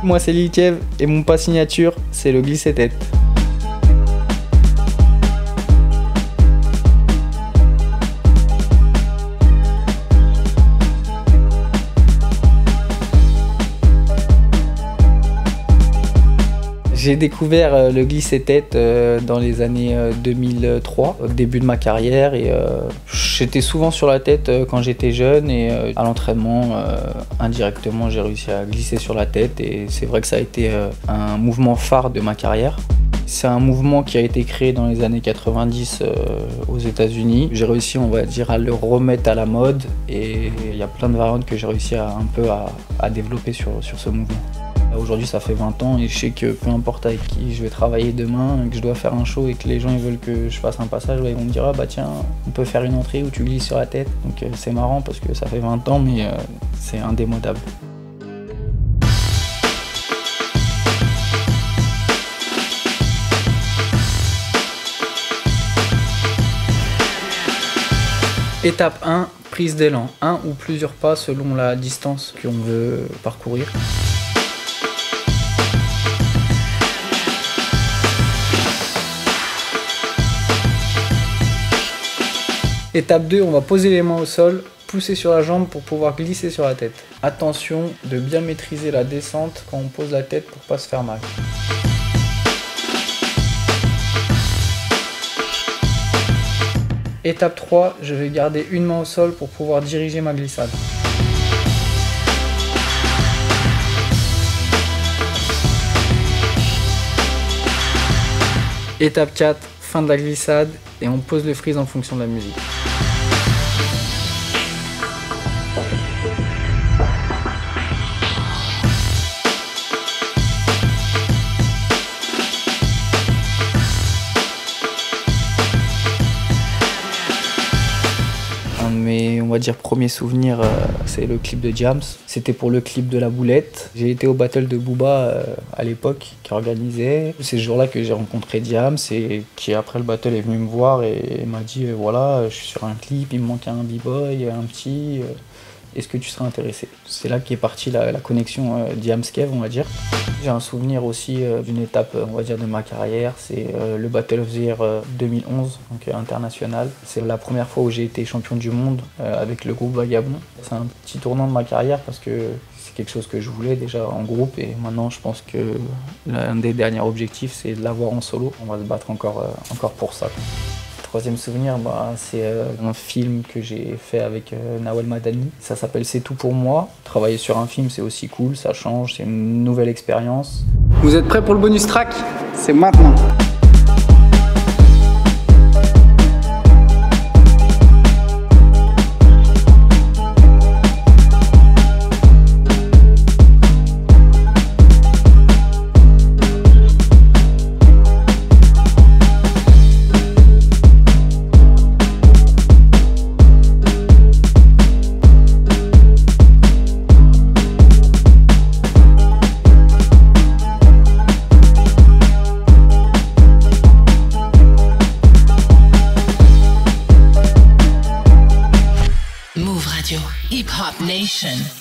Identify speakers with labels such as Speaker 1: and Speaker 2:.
Speaker 1: Moi c'est Lil Kev et mon pas signature c'est le glisser-tête. J'ai découvert le glisser-tête dans les années 2003, au début de ma carrière, et j'étais souvent sur la tête quand j'étais jeune, et à l'entraînement, indirectement, j'ai réussi à glisser sur la tête, et c'est vrai que ça a été un mouvement phare de ma carrière. C'est un mouvement qui a été créé dans les années 90 aux États-Unis. J'ai réussi, on va dire, à le remettre à la mode, et il y a plein de variantes que j'ai réussi à développer sur ce mouvement. Aujourd'hui ça fait 20 ans et je sais que peu importe avec qui je vais travailler demain, que je dois faire un show et que les gens ils veulent que je fasse un passage, ils vont me dire ah bah tiens on peut faire une entrée où tu glisses sur la tête. Donc c'est marrant parce que ça fait 20 ans mais c'est indémodable. Étape 1, prise d'élan. Un ou plusieurs pas selon la distance qu'on veut parcourir. Étape 2, on va poser les mains au sol, pousser sur la jambe pour pouvoir glisser sur la tête. Attention de bien maîtriser la descente quand on pose la tête pour pas se faire mal. Étape 3, je vais garder une main au sol pour pouvoir diriger ma glissade. Étape 4, fin de la glissade et on pose le freeze en fonction de la musique. Mais on va dire premier souvenir, c'est le clip de Diams. C'était pour le clip de La Boulette. J'ai été au battle de Booba à l'époque qui organisait. C'est ce jour-là que j'ai rencontré Diams et qui après le battle est venu me voir et m'a dit voilà, je suis sur un clip, il me manque un b-boy, un petit. Est-ce que tu serais intéressé? C'est là qu'est partie la connexion Diams-Kev, on va dire. J'ai un souvenir aussi d'une étape, on va dire, de ma carrière. C'est le Battle of the Year 2011, donc international. C'est la première fois où j'ai été champion du monde avec le groupe Vagabond. C'est un petit tournant de ma carrière parce que c'est quelque chose que je voulais déjà en groupe. Et maintenant, je pense que l'un des derniers objectifs, c'est de l'avoir en solo. On va se battre encore pour ça. Troisième souvenir, c'est un film que j'ai fait avec Nawel Madani. Ça s'appelle C'est tout pour moi. Travailler sur un film, c'est aussi cool, ça change, c'est une nouvelle expérience. Vous êtes prêts pour le bonus track? C'est maintenant.
Speaker 2: Hip Hop Nation.